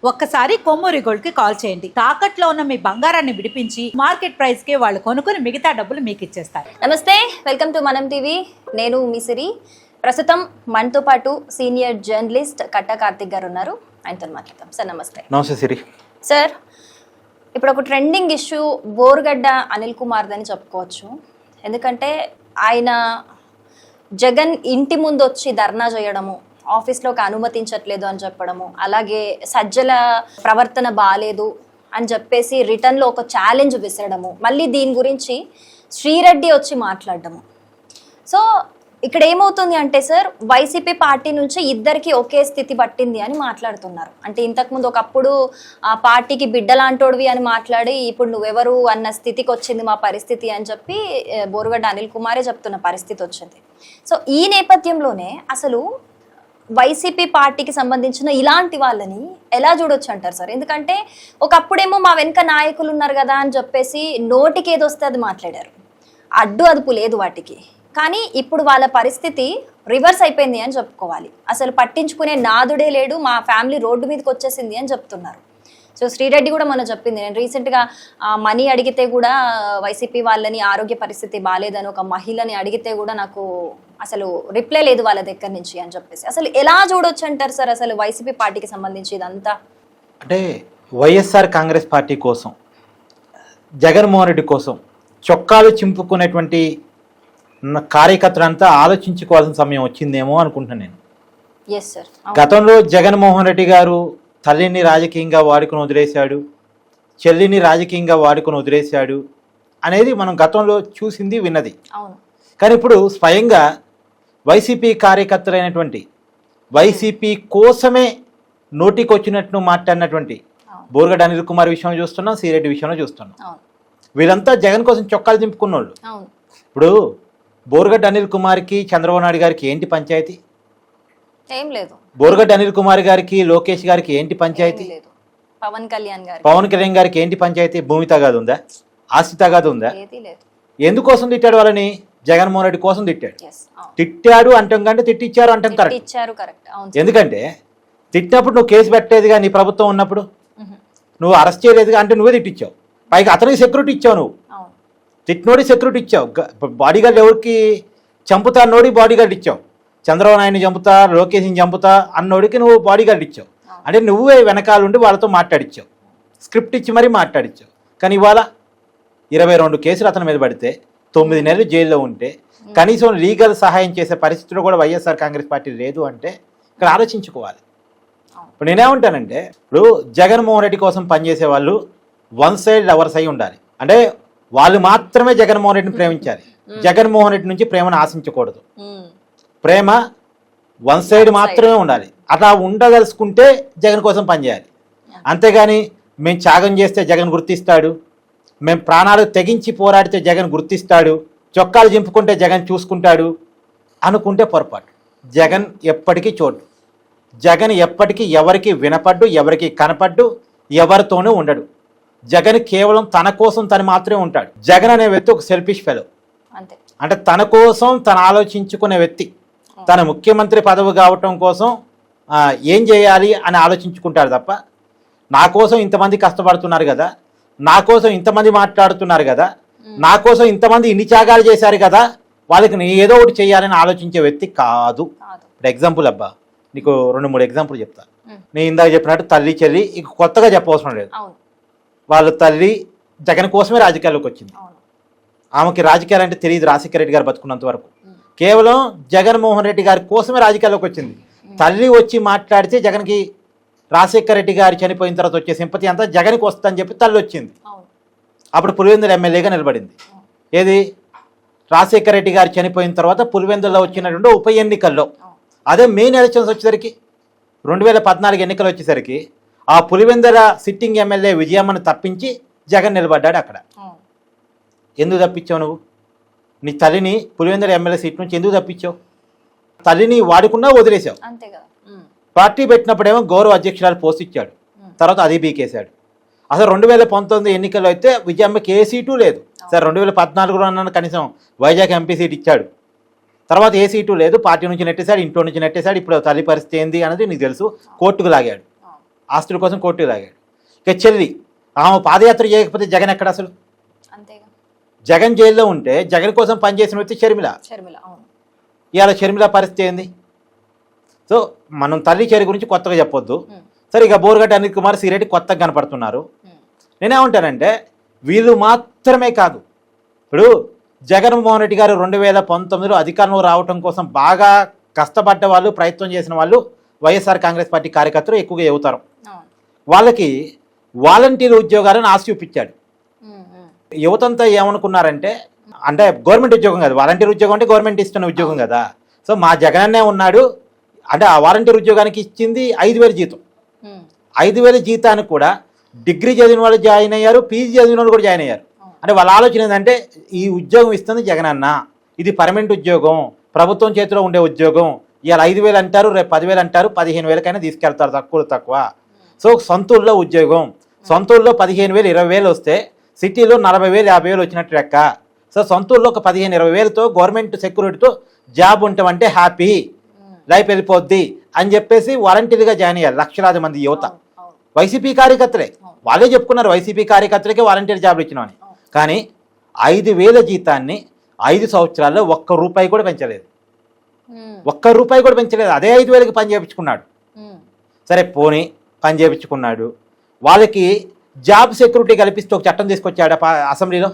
ఒక్కసారి కొమ్మూరి గోల్డ్ కి కాల్ చేయండి. తాకట్లో ఉన్న మీ బంగారాన్ని విడిపించి మార్కెట్ ప్రైస్ కి వాళ్ళు కొనుక్కుని మిగతా డబ్బులు మీకు ఇచ్చేస్తారు. నమస్తే, వెల్కమ్ టు మనం టీవీ. నేను మీ సిరి. ప్రస్తుతం మనతో పాటు సీనియర్ జర్నలిస్ట్ కట్ట కార్తిక్ గారు ఉన్నారు. ఆయనతో మాట్లాడతాం. సార్ నమస్తే. నమస్తే సిరి. సార్, ఇప్పుడు ఒక ట్రెండింగ్ ఇష్యూ బోర్గడ్డ అనిల్ కుమార్ అని చెప్పుకోవచ్చు. ఎందుకంటే ఆయన జగన్ ఇంటి ముందు వచ్చి ధర్నా చేయడము, ఆఫీస్లోకి అనుమతించట్లేదు అని చెప్పడము, అలాగే సజ్జల ప్రవర్తన బాగాలేదు అని చెప్పేసి రిటర్న్లో ఒక ఛాలెంజ్ విసరడము, మళ్ళీ దీని గురించి శ్రీరెడ్డి వచ్చి మాట్లాడడము. సో ఇక్కడ ఏమవుతుంది అంటే సార్, వైసీపీ పార్టీ నుంచి ఇద్దరికి ఒకే స్థితి పట్టింది అని మాట్లాడుతున్నారు. అంటే ఇంతకుముందు ఒకప్పుడు ఆ పార్టీకి బిడ్డలాంటోడివి అని మాట్లాడి ఇప్పుడు నువ్వెవరు అన్న స్థితికి వచ్చింది మా పరిస్థితి అని చెప్పి బోరుగడ్డ అనిల్ కుమారే చెప్తున్న పరిస్థితి వచ్చింది. సో ఈ నేపథ్యంలోనే అసలు వైసీపీ పార్టీకి సంబంధించిన ఇలాంటి వాళ్ళని ఎలా చూడొచ్చు అంటారు సార్? ఎందుకంటే ఒకప్పుడేమో మా వెనక నాయకులు ఉన్నారు కదా అని చెప్పేసి నోటికి ఏదొస్తే అది మాట్లాడారు, అడ్డు అదుపు లేదు వాటికి. కానీ ఇప్పుడు వాళ్ళ పరిస్థితి రివర్స్ అయిపోయింది అని చెప్పుకోవాలి. అసలు పట్టించుకునే నాదుడే లేడు, మా ఫ్యామిలీ రోడ్డు మీదకి వచ్చేసింది అని చెప్తున్నారు. సో శ్రీరెడ్డి కూడా మనం చెప్పింది, నేను రీసెంట్గా మనీ అడిగితే కూడా వైసీపీ వాళ్ళని ఆరోగ్య పరిస్థితి బాగాలేదని ఒక మహిళని అడిగితే కూడా నాకు అసలు రిప్లై లేదు వాళ్ళ దగ్గర నుంచి అని చెప్పేసి. అసలు ఎలా చూడొచ్చు అంటారు సార్ అసలు వైసీపీ పార్టీకి సంబంధించి ఇదంతా? అంటే వైఎస్ఆర్ కాంగ్రెస్ పార్టీ కోసం, జగన్మోహన్ రెడ్డి కోసం చొక్కాలు చింపుకునేటువంటి కార్యకర్తలంతా ఆలోచించుకోవాల్సిన సమయం వచ్చిందేమో అనుకుంటున్నాను నేను. Yes sir. గతంలో జగన్మోహన్ రెడ్డి గారు తల్లిని రాజకీయంగా వాడుకొని వదిలేశాడు, చెల్లిని రాజకీయంగా వాడుకొని వదిలేశాడు అనేది మనం గతంలో చూసింది విన్నది. కానీ ఇప్పుడు స్వయంగా వైసీపీ కార్యకర్తలైనటువంటి, వైసీపీ కోసమే నోటికి వచ్చినట్టు మాట్లాడినటువంటి బోరుగడ్డ అనిల్ కుమార్ విషయంలో చూస్తున్నాం, శ్రీరెడ్డి విషయంలో చూస్తున్నాం. వీళ్ళంతా జగన్ కోసం చొక్కాలు దింపుకున్నోళ్ళు. ఇప్పుడు బోరుగడ్డ అనిల్ కుమార్కి చంద్రబాబు నాయుడు గారికి ఏంటి పంచాయతీ? ఏం లేదు. బోరుగడ్డ అనిల్ కుమార్ గారికి లోకేష్ గారికి ఏంటి పంచాయతీ? పవన్ కళ్యాణ్ గారికి ఏంటి పంచాయతీ? భూమి తగాదు ఉందా? ఆస్తి తగాదు ఉందా? ఎందుకోసం తిట్టాడు వాళ్ళని? జగన్మోహన్ రెడ్డి కోసం తిట్టాడు. తిట్టాడు అంటాం కంటే తిట్టిచ్చారు అంటాం కరెక్ట్. ఎందుకంటే తిట్టినప్పుడు నువ్వు కేసు పెట్టలేదుగా, నీ ప్రభుత్వం ఉన్నప్పుడు నువ్వు అరెస్ట్ చేయలేదుగా, అంటే నువ్వే తిట్టించావు. పైగా అతనికి సెక్యూరిటీ ఇచ్చావు, నువ్వు తిట్టినోడి సెక్యూరిటీ ఇచ్చావు. బాడీగార్డ్ ఎవరికి చంపుతా అన్నోడి బాడీగార్డ్ ఇచ్చావు. చంద్రబాబు నాయుడిని చంపుతా, లోకేష్ని చంపుతా అన్నోడికి నువ్వు బాడీగార్డ్ ఇచ్చావు. అంటే నువ్వే వెనకాలండి వాళ్ళతో మాట్లాడిచ్చావు, స్క్రిప్ట్ ఇచ్చి మరీ మాట్లాడిచ్చావు. కానీ ఇవాళ 22 కేసులు అతని మీద పడితే 9 నెలలు జైల్లో ఉంటే కనీసం లీగల్ సహాయం చేసే పరిస్థితిలో కూడా వైఎస్ఆర్ కాంగ్రెస్ పార్టీ లేదు అంటే ఇక్కడ ఆలోచించుకోవాలి. ఇప్పుడు నేనేమంటానంటే, ఇప్పుడు జగన్మోహన్ రెడ్డి కోసం పనిచేసే వాళ్ళు వన్ సైడ్ లవర్స్ అయి ఉండాలి. అంటే వాళ్ళు మాత్రమే జగన్మోహన్ రెడ్డిని ప్రేమించాలి, జగన్మోహన్ రెడ్డి నుంచి ప్రేమను ఆశించకూడదు. ప్రేమ వన్ సైడ్ మాత్రమే ఉండాలి. అట్లా ఉండదలుచుకుంటే జగన్ కోసం పనిచేయాలి. అంతేగాని మేము త్యాగం చేస్తే జగన్ గుర్తిస్తాడు, మేము ప్రాణాలు తెగించి పోరాడితే జగన్ గుర్తిస్తాడు, చొక్కాలు చింపుకుంటే జగన్ చూసుకుంటాడు అనుకుంటే పొరపాటు. జగన్ ఎప్పటికీ చోటు. జగన్ ఎప్పటికీ ఎవరికి వినపడ్డు, ఎవరికి కనపడ్డు, ఎవరితోనూ ఉండడు. జగన్ కేవలం తన కోసం తను మాత్రమే ఉంటాడు. జగన్ అనే వ్యక్తి ఒక సెల్ఫిష్ ఫెలో. అంటే తన కోసం తను ఆలోచించుకునే వ్యక్తి. తన ముఖ్యమంత్రి పదవి కావటం కోసం ఏం చేయాలి అని ఆలోచించుకుంటాడు తప్ప, నా కోసం ఇంతమంది కష్టపడుతున్నారు కదా, నా కోసం ఇంతమంది మాట్లాడుతున్నారు కదా, నా కోసం ఇంతమంది ఇన్ని త్యాగాలు చేశారు కదా, వాళ్ళకి నేను ఏదో ఒకటి చేయాలని ఆలోచించే వ్యక్తి కాదు. ఇప్పుడు ఎగ్జాంపుల్ అబ్బా, నీకు 2-3 ఎగ్జాంపుల్ చెప్తా. నేను ఇందాక చెప్పినట్టు తల్లి చెల్లి ఇక కొత్తగా చెప్పవసరం లేదు. వాళ్ళ తల్లి జగన్ కోసమే రాజకీయాల్లోకి వచ్చింది. ఆమెకి రాజకీయాలు అంటే తెలియదు రాజశేఖర రెడ్డి గారు బతుకున్నంత వరకు. కేవలం జగన్మోహన్ రెడ్డి గారి కోసమే రాజకీయాల్లోకి వచ్చింది. తల్లి వచ్చి మాట్లాడితే జగన్కి రాజశేఖర రెడ్డి గారు చనిపోయిన తర్వాత వచ్చే సింపతి అంతా జగన్కి వస్తుందని చెప్పి తల్లి వచ్చింది. అప్పుడు పులివెందుల ఎమ్మెల్యేగా నిలబడింది. ఏది? రాజశేఖర రెడ్డి గారు చనిపోయిన తర్వాత పులివెందుల్లో వచ్చినటువంటి ఉప ఎన్నికల్లో, అదే మెయిన్ ఎలక్షన్స్ వచ్చేసరికి 2014 ఎన్నికలు వచ్చేసరికి ఆ పులివెందుల సిట్టింగ్ ఎమ్మెల్యే విజయమ్మను తప్పించి జగన్ నిలబడ్డాడు అక్కడ. ఎందుకు తప్పించావు నువ్వు? నీ తల్లిని పులివెందుల ఎమ్మెల్యే సీట్ నుంచి ఎందుకు తప్పించావు? తల్లిని వాడుకున్నా వదిలేసావు. పార్టీ పెట్టినప్పుడేమో గౌరవ అధ్యక్షురాలు పోస్ట్ ఇచ్చాడు, తర్వాత అది బీకేశాడు. అసలు 2019 ఎన్నికల్లో అయితే విజయమ్మకి ఏ సీటు లేదు. సరే 2014లో అన్న కనీసం వైజాగ్ ఎంపీ సీట్ ఇచ్చాడు, తర్వాత ఏ సీటు లేదు, పార్టీ నుంచి నెట్టేశాడు, ఇంట్లో నుంచి నెట్టేశాడు. ఇప్పుడు తల్లి పరిస్థితి ఏంది అనేది నీకు తెలుసు, కోర్టుకు లాగాడు. ఆస్తుల కోసం కోర్టు తాగాడు. ఇక చెల్లి ఆమె పాదయాత్ర చేయకపోతే జగన్ ఎక్కడ అసలు? అంతేగా. జగన్ జైల్లో ఉంటే జగన్ కోసం పనిచేసిన వ్యక్తి షర్మిల. అవును. ఇవాళ షర్మిల పరిస్థితి ఏంది? సో మనం తల్లి చెరి గురించి కొత్తగా చెప్పొద్దు. సరే, ఇక బోరుగడ్డ అనిల్ కుమార్ సిరెడ్డి కొత్తగా కనపడుతున్నారు. నేనేమంటానంటే వీళ్ళు మాత్రమే కాదు, ఇప్పుడు జగన్మోహన్ రెడ్డి గారు 2019లో అధికారంలో రావడం కోసం బాగా కష్టపడ్డ వాళ్ళు, ప్రయత్నం చేసిన వాళ్ళు వైఎస్ఆర్ కాంగ్రెస్ పార్టీ కార్యకర్తలు ఎక్కువగా చెబుతారు. వాళ్ళకి వాలంటీర్ ఉద్యోగాలను ఆశ చూపించాడు. యువతంతా ఏమనుకున్నారంటే, అంటే గవర్నమెంట్ ఉద్యోగం కాదు, వాలంటీర్ ఉద్యోగం అంటే గవర్నమెంట్ ఇస్తున్న ఉద్యోగం కదా. సో మా జగనన్నే ఉన్నాడు అంటే ఆ వాలంటీర్ ఉద్యోగానికి ఇచ్చింది 5,000 జీతం. 5,000 జీతానికి కూడా డిగ్రీ చదివిన వాళ్ళు జాయిన్ అయ్యారు, పీజీ చదివిన వాళ్ళు కూడా జాయిన్ అయ్యారు. అంటే వాళ్ళ ఆలోచన ఏంటంటే ఈ ఉద్యోగం ఇస్తుంది జగనన్న, ఇది పర్మనెంట్ ఉద్యోగం, ప్రభుత్వం చేతిలో ఉండే ఉద్యోగం. ఇవాళ 5,000 అంటారు, రేపు 10,000 అంటారు, 15,000కైనా తీసుకెళ్తారు తక్కువ. సో సొంతూరులో ఉద్యోగం, సొంతూరులో 15,000 20,000 వస్తే సిటీలో 40,000 50,000 వచ్చినట్టు లెక్క. సో సొంతూరులో ఒక 15,000-20,000తో గవర్నమెంట్ సెక్యూరిటీతో జాబ్ ఉంటామంటే హ్యాపీ లైఫ్ వెళ్ళిపోద్ది అని చెప్పేసి వాలంటీర్గా జాయిన్ అయ్యారు లక్షలాది మంది యువత. వైసీపీ కార్యకర్తలే, వాళ్ళే చెప్పుకున్నారు వైసీపీ కార్యకర్తలకే వాలంటీర్ జాబ్లు ఇచ్చినామని. కానీ 5,000 జీతాన్ని 5 సంవత్సరాల్లో ₹1 కూడా పెంచలేదు. ₹1 కూడా పెంచలేదు. అదే 5,000కి పని చేయించుకున్నాడు. సరే పోనీ పని చేయించుకున్నాడు, వాళ్ళకి జాబ్ సెక్యూరిటీ కల్పిస్తూ ఒక చట్టం తీసుకొచ్చాడు అసెంబ్లీలో.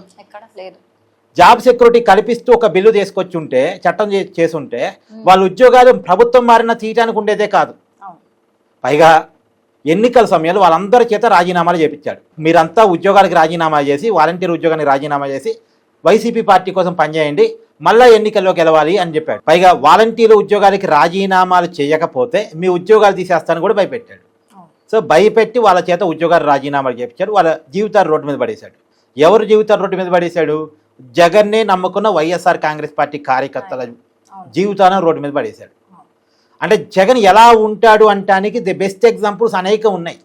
జాబ్ సెక్యూరిటీ కల్పిస్తూ ఒక బిల్లు తీసుకొచ్చి ఉంటే, చట్టం చేసి ఉంటే వాళ్ళ ఉద్యోగాలు ప్రభుత్వం మారిన తీయటానికి ఉండేదే కాదు. పైగా ఎన్నికల సమయంలో వాళ్ళందరి చేత రాజీనామాలు చేపించాడు. మీరంతా ఉద్యోగాలకు రాజీనామా చేసి, వాలంటీర్ ఉద్యోగానికి రాజీనామా చేసి వైసీపీ పార్టీ కోసం పనిచేయండి, మళ్ళా ఎన్నికల్లో గెలవాలి అని చెప్పాడు. పైగా వాలంటీర్ ఉద్యోగాలకి రాజీనామాలు చేయకపోతే మీ ఉద్యోగాలు తీసేస్తానని కూడా భయపెట్టాడు. సో భయపెట్టి వాళ్ళ చేత ఉద్యోగాలు రాజీనామాలు చేపించాడు. వాళ్ళ జీవితాలు రోడ్డు మీద పడేశాడు. ఎవరు జీవితాలు రోడ్డు మీద పడేశాడు? జగన్నే నమ్ముకున్న వైఎస్ఆర్ కాంగ్రెస్ పార్టీ కార్యకర్తల జీవితాలను రోడ్డు మీద పడేశాడు. అంటే జగన్ ఎలా ఉంటాడు అంటానికి ది బెస్ట్ ఎగ్జాంపుల్స్ అనేక ఉన్నాయి.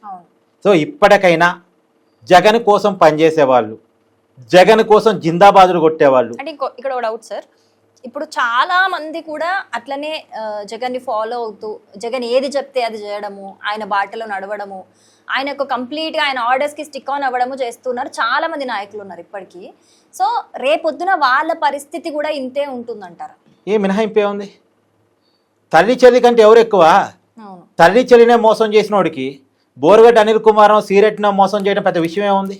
సో ఇప్పటికైనా జగన్ కోసం పనిచేసేవాళ్ళు, జగన్ కోసం జిందాబాదులు కొట్టేవాళ్ళు. అంటే ఇక్కడ ఒక డౌట్ సార్, ఇప్పుడు చాలా మంది కూడా అట్లనే జగన్ ని ఫాలో అవుతూ జగన్ ఏది చెప్తే అది చేయడము, ఆయన బాటలో నడవడము, ఆయనకు కంప్లీట్గా ఆయన ఆర్డర్స్కి స్టిక్ ఆన్ అవ్వడము చేస్తున్నారు చాలా మంది నాయకులు ఉన్నారు ఇప్పటికీ. సో రేపొద్దున వాళ్ళ పరిస్థితి కూడా ఇంతే ఉంటుందంటారా? ఏ మినహాయింపే ఉంది? తల్లి చెల్లి కంటే ఎవరు ఎక్కువ? తల్లి చెల్లినే మోసం చేసినోడికి బోరుగడ్డ అనిల్ కుమార్ సిరెట్నో మోసం చేయడం పెద్ద విషయం ఏముంది?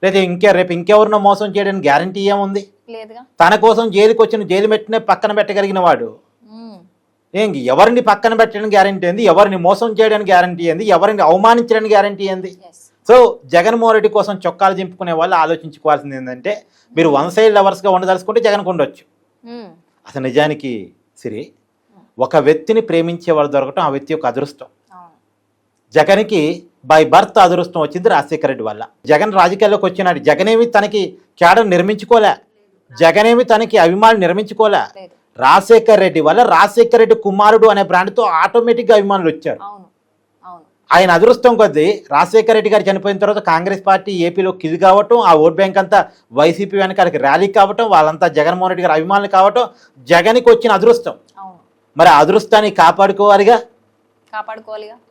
లేదా రేపు ఇంకెవరినో మోసం చేయడానికి గ్యారంటీ ఏముంది? తన కోసం జైలుకి వచ్చిన జైలు మెట్టినే పక్కన పెట్టగలిగిన వాడు ఎవరిని పక్కన పెట్టడానికి గ్యారంటీ ఏంది? ఎవరిని మోసం చేయడానికి గ్యారంటీ ఏంది? ఎవరిని అవమానించడానికి గ్యారంటీ ఏంది? సో జగన్మోహన్ రెడ్డి కోసం చొక్కాలు దింపుకునే వాళ్ళు ఆలోచించుకోవాల్సింది ఏంటంటే, మీరు వన్ సైడ్ లవర్స్గా ఉండదలుచుకుంటే జగన్కు ఉండొచ్చు. అసలు నిజానికి సిరి, ఒక వ్యక్తిని ప్రేమించే వాళ్ళు దొరకటం ఆ వ్యక్తి యొక్క అదృష్టం. జగన్కి బై బర్త్ అదృష్టం వచ్చింది రాజశేఖర రెడ్డి వల్ల. జగన్ రాజకీయాల్లోకి వచ్చినాడు. జగనేమి తనకి క్యాడర్ నిర్మించుకోలే, జగనేమి తనకి అభిమానులు నిర్మించుకోలే. రాజశేఖర రెడ్డి వల్ల రాజశేఖర రెడ్డి కుమారుడు అనే బ్రాండ్తో ఆటోమేటిక్గా అభిమానులు వచ్చారు. ఆయన అదృష్టం కొద్దీ రాజశేఖర రెడ్డి గారు చనిపోయిన తర్వాత కాంగ్రెస్ పార్టీ ఏపీలో కిల్ కావటం, ఆ ఓట్ బ్యాంక్ అంతా వైసీపీ వెనకాలకి ర్యాలీ కావటం, వాళ్ళంతా జగన్మోహన్ రెడ్డి గారు అభిమానులు కావటం జగన్కి వచ్చిన అదృష్టం. మరి ఆ అదృష్టాన్ని కాపాడుకోవాలిగా.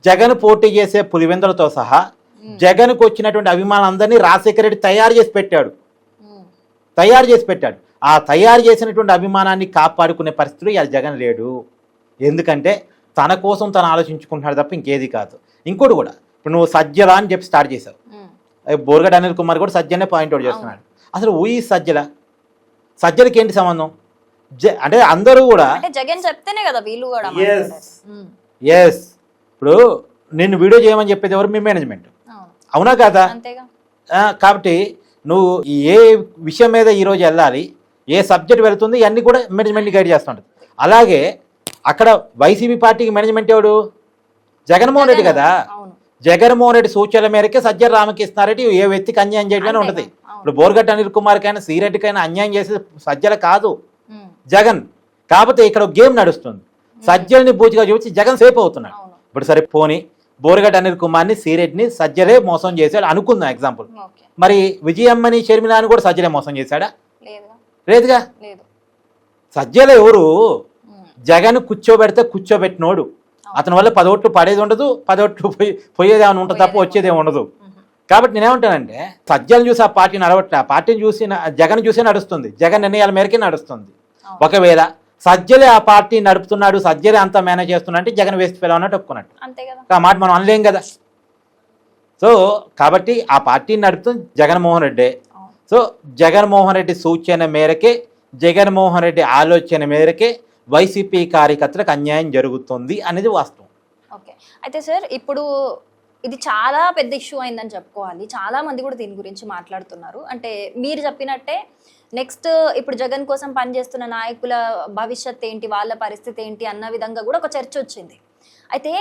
జగన్ పోటీ చేసే పులివెందులతో సహా జగన్కు వచ్చినటువంటి అభిమానులందరినీ రాజశేఖర రెడ్డి తయారు చేసి పెట్టాడు. ఆ తయారు చేసినటువంటి అభిమానాన్ని కాపాడుకునే పరిస్థితులు ఇలా జగన్ లేడు. ఎందుకంటే తన కోసం తను ఆలోచించుకుంటున్నాడు తప్ప ఇంకేది కాదు. ఇంకోటి కూడా, ఇప్పుడు నువ్వు సజ్జల అని చెప్పి స్టార్ట్ చేసావు, బోరుగడ్డ అనిల్ కుమార్ కూడా సజ్జనే పాయింట్అవుట్ చేస్తున్నాడు. అసలు సజ్జలకి ఏంటి సంబంధం? అంటే అందరూ కూడా జగన్ చెప్తేనే కదా వీళ్ళు కూడా. ఎస్, ఇప్పుడు నిన్ను వీడియో చేయమని చెప్పేది ఎవరు? మీ మేనేజ్మెంట్, అవునా కదా? కాబట్టి నువ్వు ఏ విషయం మీద ఈరోజు వెళ్ళాలి, ఏ సబ్జెక్ట్ వెళుతుంది, ఇవన్నీ కూడా మేనేజ్మెంట్ని గైడ్ చేస్తుంటుంది. అలాగే అక్కడ వైసీపీ పార్టీకి మేనేజ్మెంట్ ఎవడు? జగన్మోహన్ రెడ్డి కదా. జగన్మోహన్ రెడ్డి సూచనల మేరకే సజ్జల రామకృష్ణారెడ్డి ఏ వ్యక్తికి అన్యాయం చేయడమే ఉంటుంది. ఇప్పుడు బోరుగడ్డ అనిల్ కుమార్కైనా శ్రీరెడ్డికైనా అన్యాయం చేసే సజ్జల కాదు, జగన్. కాకపోతే ఇక్కడ గేమ్ నడుస్తుంది. సజ్జల్ని బూచిగా చూపించి జగన్ సేఫ్ అవుతున్నాడు. ఇప్పుడు సరే పోనీ బోరుగడ్డ అనిల్ కుమార్ని శ్రీరెడ్డిని సజ్జలే మోసం చేశాడు అనుకుందాం ఎగ్జాంపుల్. మరి విజయమ్మని షర్మిలాని కూడా సజ్జలే మోసం చేశాడా? లేదుగా. సజ్జల ఎవరు? జగన్ కూర్చోబెడితే కూర్చోబెట్టినోడు. అతని వల్ల 10 ఓట్లు పడేది ఉండదు, 10 ఓట్లు పోయేది ఏమైనా ఉంటుంది తప్ప వచ్చేది ఏమి ఉండదు. కాబట్టి నేనేమంటానంటే సజ్జలను చూసి ఆ పార్టీ నడవట్లే, ఆ పార్టీని చూసి జగన్ చూసే నడుస్తుంది, జగన్ నిర్ణయాల మేరకే నడుస్తుంది. ఒకవేళ సజ్జలే ఆ పార్టీ నడుపుతున్నాడు, సజ్జలే అంతా మేనేజ్ చేస్తున్నాడు అంటే జగన్ వేస్ట్ ఫెలో అన్నట్టు ఒప్పుకున్నట్టు. ఆ మాట మనం అనలేం కదా. సో కాబట్టి ఆ పార్టీని నడుపుతుంది జగన్మోహన్ రెడ్డి. సో జగన్మోహన్ రెడ్డి సూచన మేరకే, జగన్మోహన్ రెడ్డి ఆలోచన మేరకే వైసీపీ కార్యకర్తలకు అన్యాయం జరుగుతుంది అనేది వాస్తవం. ఓకే, అయితే సార్ ఇప్పుడు ఇది చాలా పెద్ద ఇష్యూ అయిందని చెప్పుకోవాలి. చాలా మంది కూడా దీని గురించి మాట్లాడుతున్నారు. అంటే మీరు చెప్పినట్టే నెక్స్ట్ ఇప్పుడు జగన్ కోసం పనిచేస్తున్న నాయకుల భవిష్యత్ ఏంటి, వాళ్ళ పరిస్థితి ఏంటి అన్న విధంగా కూడా ఒక చర్చ వచ్చింది. అయితే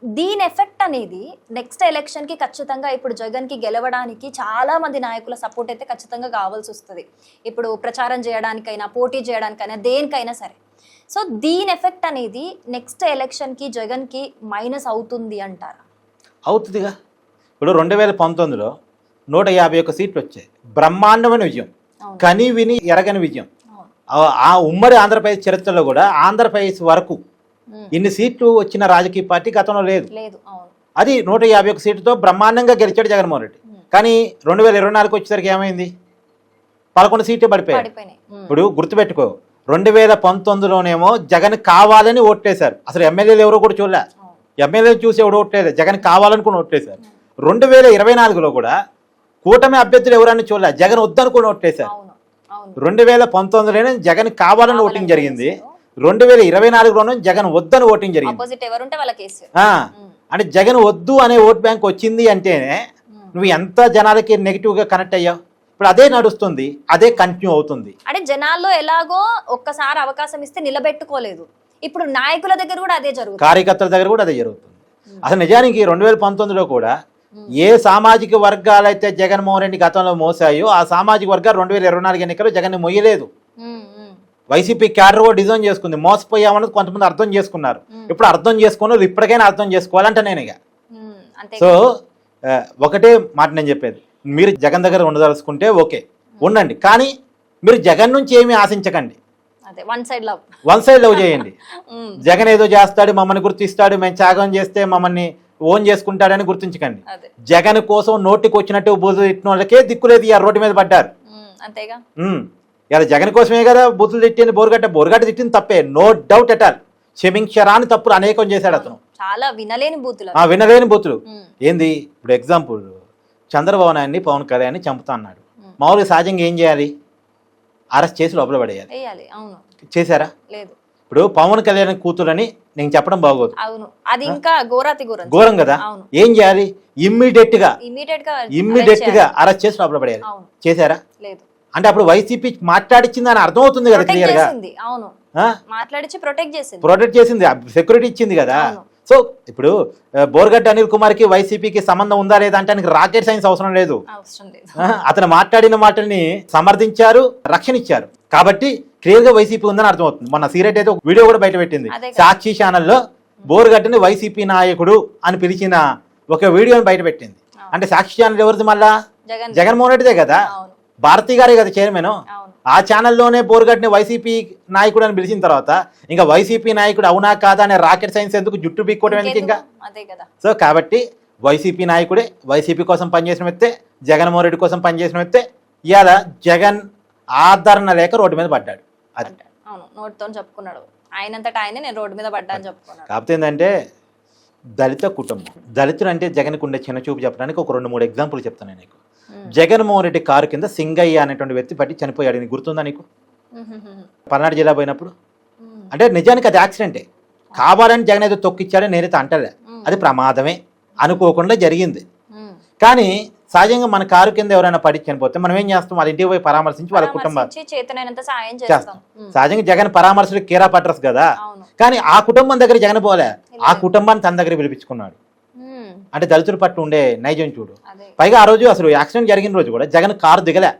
దీని ఎఫెక్ట్ అనేది నెక్స్ట్ ఎలక్షన్కి ఖచ్చితంగా ఇప్పుడు జగన్కి గెలవడానికి చాలా మంది నాయకుల సపోర్ట్ అయితే ఖచ్చితంగా కావాల్సి వస్తుంది. ఇప్పుడు ప్రచారం చేయడానికైనా, పోటీ చేయడానికైనా, దేనికైనా సరే. సో దీని ఎఫెక్ట్ అనేది నెక్స్ట్ ఎలక్షన్కి జగన్కి మైనస్ అవుతుంది అంటారా? అవుతుందిగా. ఇప్పుడు 2019లో 151 సీట్లు వచ్చాయి, బ్రహ్మాండమైన విజయం, కని విని ఎరగని విజయం. ఆ ఉమ్మడి ఆంధ్రప్రదేశ్ చరిత్రలో కూడా ఆంధ్రప్రదేశ్ వరకు ఇన్ని సీట్లు వచ్చిన రాజకీయ పార్టీ గతంలో లేదు. అది 151 సీట్లతో బ్రహ్మాండంగా గెలిచాడు జగన్మోహన్ రెడ్డి. కానీ 2024 వచ్చేసరికి ఏమైంది? 11 సీట్లు పడిపోయాయి. ఇప్పుడు గుర్తుపెట్టుకో, 2019లోనేమో జగన్ కావాలని ఓట్లేశారు, అసలు ఎమ్మెల్యేలు ఎవరో కూడా చూడలే, ఎమ్మెల్యేలు చూసి ఎవరు ఓట్లేదు, జగన్ కావాలనుకుని ఓట్లేశారు. 2024లో కూడా కూటమి అభ్యర్థులు ఎవరని చూడలే, జగన్ వద్దనుకుని ఓట్లేశారు. 2019లోనే జగన్ కావాలని ఓటింగ్ జరిగింది, 2024లోనే జగన్ వద్దని ఓటింగ్ జరిగింది. అంటే జగన్ వద్దు అనే ఓట్ బ్యాంక్ వచ్చింది అంటేనే నువ్వు ఎంత జనాలకి నెగిటివ్ గా కనెక్ట్ అయ్యావు. ఇప్పుడు అదే నడుస్తుంది, అదే కంటిన్యూ అవుతుంది. అంటే జనాల్లో ఎలాగో ఒక్కసారి అవకాశం ఇస్తే నిలబెట్టుకోలేదు, ఇప్పుడు నాయకుల దగ్గర కూడా అదే జరుగుతుంది, కార్యకర్తల దగ్గర కూడా అదే జరుగుతుంది. అసలు నిజానికి 2019లో కూడా ఏ సామాజిక వర్గాలైతే జగన్మోహన్ రెడ్డి గతంలో మోసాయో ఆ సామాజిక వర్గాలు 2024 ఎన్నికల్లో జగన్ మొయ్యలేదు. వైసీపీ క్యాడర్ కూడా డిజైన్ చేసుకుంది, మోసపోయామన్నది కొంతమంది అర్థం చేసుకున్నారు. ఇప్పుడు అర్థం చేసుకున్నారు, ఇప్పటికైనా అర్థం చేసుకోవాలంటే నేను ఇక. సో ఒకటే మాట నేను చెప్పేది, మీరు జగన్ దగ్గర ఉండదలుచుకుంటే ఓకే ఉండండి, కానీ మీరు జగన్ నుంచి ఏమీ ఆశించకండి. వన్ సైడ్ లవ్ చేయండి. జగన్ ఏదో చేస్తాడు, మమ్మల్ని గుర్తిస్తాడు, మేము త్యాగం చేస్తే మమ్మల్ని ఓన్ చేసుకుంటాడని గుర్తించకండి. జగన్ కోసం నోటికి వచ్చినట్టు బూతులు తిట్టిన వాళ్ళకే దిక్కులేదు, ఈ రోడ్డు మీద పడ్డారు. ఇలా జగన్ కోసమే కదా బూతులు తిట్టింది. బోరుగడ్డ తిట్టింది తప్పే, నో డౌట్ ఎట్ ఆల్, క్షమించరాని తప్పులు అనేకం చేశాడు అతను. చాలా వినలేని బూతులు. ఏంది ఇప్పుడు ఎగ్జాంపుల్, చంద్రబాబు నాయుడిని పవన్ కళ్యాణ్ని చంపుతా అన్నాడు. మామూలుగా సహజంగా ఏం చేయాలి? అరెస్ట్ చేసి లోపల పడేయాలి. చేశారా? లేదు. ఇప్పుడు పవన్ కళ్యాణ్ కూతురని నేను చెప్పడం బాగోదు, అది ఇంకా ఘోరం కదా. ఏం చేయాలి? ఇమ్మీడియట్ గా అరెస్ట్ చేసి లోపల పడేయాలి. చేశారా? లేదు. అంటే అప్పుడు వైసీపీ మాట్లాడిచ్చింది అని అర్థం అవుతుంది కదా క్లియర్ గా. ప్రొటెక్ట్ చేసింది, సెక్యూరిటీ ఇచ్చింది కదా. సో ఇప్పుడు బోర్గడ్డ అనిల్ కుమార్ కి వైసీపీకి సంబంధం ఉందా లేదా అంటే ఆయనకి రాకెట్ సైన్స్ అవసరం లేదు. అతను మాట్లాడిన మాటల్ని సమర్థించారు, రక్షణ ఇచ్చారు, కాబట్టి క్లియర్ గా వైసీపీ ఉందని అర్థమవుతుంది. మొన్న సీరియట్ అయితే ఒక వీడియో కూడా బయట పెట్టింది, సాక్షి ఛానల్లో బోర్గడ్డని వైసీపీ నాయకుడు అని పిలిచిన ఒక వీడియోని బయట పెట్టింది. అంటే సాక్షి ఛానల్ ఎవరిది? మళ్ళా జగన్మోహన్ రెడ్డిదే కదా, భారతీ గారే కదా చైర్మన్. ఆ ఛానల్లోనే బోర్గడ్ని వైసీపీ నాయకుడు అని పిలిచిన తర్వాత ఇంకా వైసీపీ నాయకుడు అవునా కాదా అనే రాకెట్ సైన్స్ ఎందుకు, జుట్టు పీక్కోవడం ఎందుకు ఇంకా? సో కాబట్టి వైసీపీ నాయకుడే, వైసీపీ కోసం పనిచేసిన వ్యక్తే, జగన్మోహన్ రెడ్డి కోసం పనిచేసిన వ్యక్తే ఇవాళ జగన్ ఆదరణ లేక రోడ్డు మీద పడ్డాడు. అది చెప్పుకున్నాడు ఆయనంతటా ఆయన, నేను రోడ్డు మీద పడ్డాను చెప్పుకున్నాడు. కాకపోతే ఏంటంటే దళిత కుటుంబం, దళితులు అంటే జగన్కి ఉండే చిన్న చూపు చెప్పడానికి ఒక 2-3 ఎగ్జాంపుల్ చెప్తాను నీకు. జగన్మోహన్ రెడ్డి కారు కింద సింగయ్య అనేటువంటి వ్యక్తి పట్టి చనిపోయాడు, నీకు గుర్తుందా నీకు? పల్నాడు జిల్లా పోయినప్పుడు. అంటే నిజానికి అది యాక్సిడెంటే, కావాలని జగన్ ఏదో తొక్కిచ్చాడని నేనైతే అంటలే, అది ప్రమాదమే, అనుకోకుండా జరిగింది. కానీ సహజంగా మన కారు కింద ఎవరైనా పడి చనిపోతే మనం ఏం చేస్తాం? వాళ్ళ ఇంటికి పోయి పరామర్శించి వాళ్ళ కుటుంబం చేస్తాం. సహజంగా జగన్ పరామర్శలు కేరా పట్టర్స్ కదా, కానీ ఆ కుటుంబం దగ్గర జగన్ పోలే, ఆ కుటుంబాన్ని తన దగ్గర పిలిపించుకున్నాడు. అంటే దళితుల పట్ల ఉండే నైజం చూడు. పైగా ఆ రోజు అసలు యాక్సిడెంట్ జరిగిన రోజు కూడా జగన్ కారు దిగలే,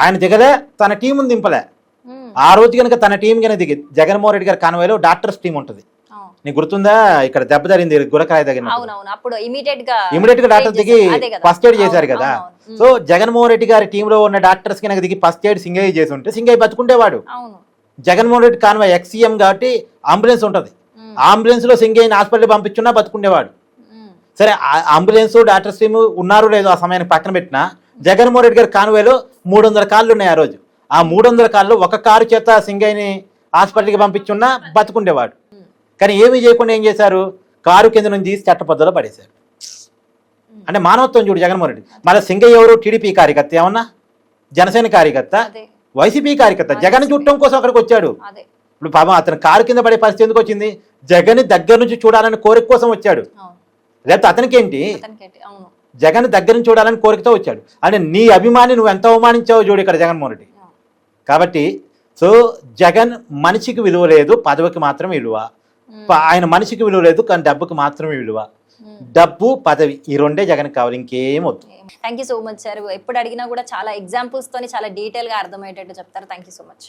ఆయన దిగలే, తన టీముని దింపలే. ఆ రోజు కనుక తన టీం కనుక దిగి జగన్మోహన్ రెడ్డి గారి కాన్వాయ్లో డాక్టర్స్ టీం ఉంటుంది, నీకు గుర్తుందా? ఇక్కడ దెబ్బ జరిగింది గురకాయ దగ్గర, ఇమీడియట్ గా డాక్టర్ దిగి ఫస్ట్ ఎయిడ్ చేశారు కదా. సో జగన్మోహన్ రెడ్డి గారి టీంలో ఉన్న డాక్టర్స్ కనుక దిగి ఫస్ట్ ఎయిడ్ సింగయ్య చేసి ఉంటే సింగయ్య బతుకుంటేవాడు. జగన్మోహన్ రెడ్డి కాన్వాయ్ ఎక్సీఎం కాబట్టి అంబులెన్స్ ఉంటది, అంబులెన్స్ లో సింగయ్యని హాస్పిటల్ పంపించున్నా బతుకుండేవాడు. సరే అంబులెన్స్ డాక్టర్స్ టీమ్ ఉన్నారు లేదో ఆ సమయానికి పక్కన పెట్టినా జగన్మోహన్ రెడ్డి గారి కాన్వేలో 300 కార్లు ఉన్నాయి ఆ రోజు. ఆ 300 కార్లు ఒక కారు చేత సింగయ్యని హాస్పిటల్కి పంపించున్నా బతుకుండేవాడు. కానీ ఏమీ చేయకుండా ఏం చేశారు, కారు కింద నుంచి చట్టపద్ధతిలో పడేశారు. అంటే మానవత్వం చూడు జగన్మోహన్ రెడ్డి. మళ్ళీ సింగయ్య ఎవరు, టీడీపీ కార్యకర్త ఏమన్నా, జనసేన కార్యకర్త, వైసీపీ కార్యకర్త, జగన్ చూడటం కోసం అక్కడికి వచ్చాడు. ఇప్పుడు పాపం అతను కారు కింద పడే పరిస్థితి ఎందుకు వచ్చింది, జగన్ దగ్గర నుంచి చూడాలని కోరిక కోసం వచ్చాడు. లేకపోతే అతనికి ఏంటి, జగన్ దగ్గర నుంచి చూడాలని కోరికతో వచ్చాడు. అంటే నీ అభిమాని నువ్వు ఎంత అవమానించావో చూడు ఇక్కడ జగన్మోహన్ రెడ్డి. కాబట్టి సో జగన్ మనిషికి విలువ లేదు, పదవికి మాత్రమే విలువ. ఆయన మనిషికి విలువ లేదు కానీ డబ్బుకి మాత్రమే విలువ. డబ్బు పదవి ఈ రెండే జగన్ కావాలి, ఇంకేం వద్దు. Thank you so much sir. ఎప్పుడు అడిగినా కూడా చాలా ఎగ్జాంపుల్స్ తోని చాలా డీటెయిల్ గా అర్థమయ్యేటట్టు చెప్తారు. Thank you so much.